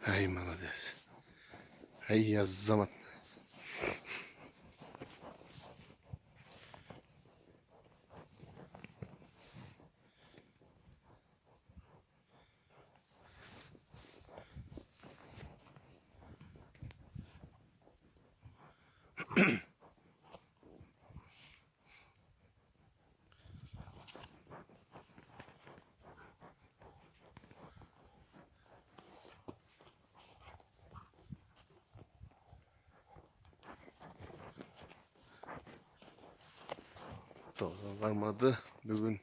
Hay молодец. Hay ya zaman. To'g'ri qarmadi. Bugun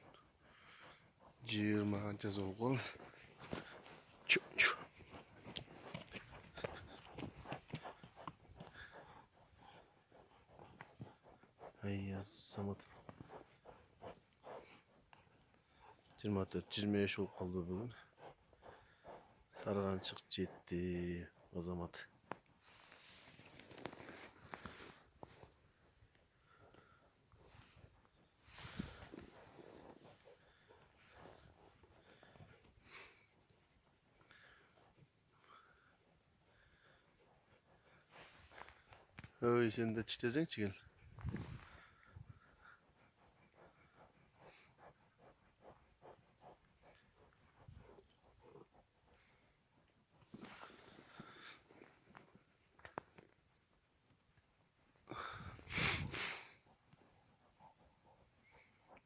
20 qancha so'm qoldi. Chu. Hay ya zaman. 24-25 bo'lib qoldi bugun. Sarg'anchiq jetdi, azamat. Oy, sen de çiteceksin gel.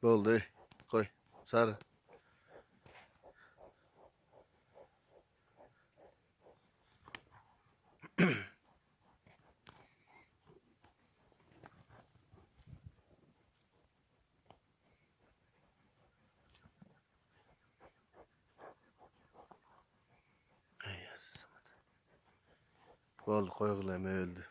Oldu. Koy. Sarı. Ay ya. Oldu, koy öldü.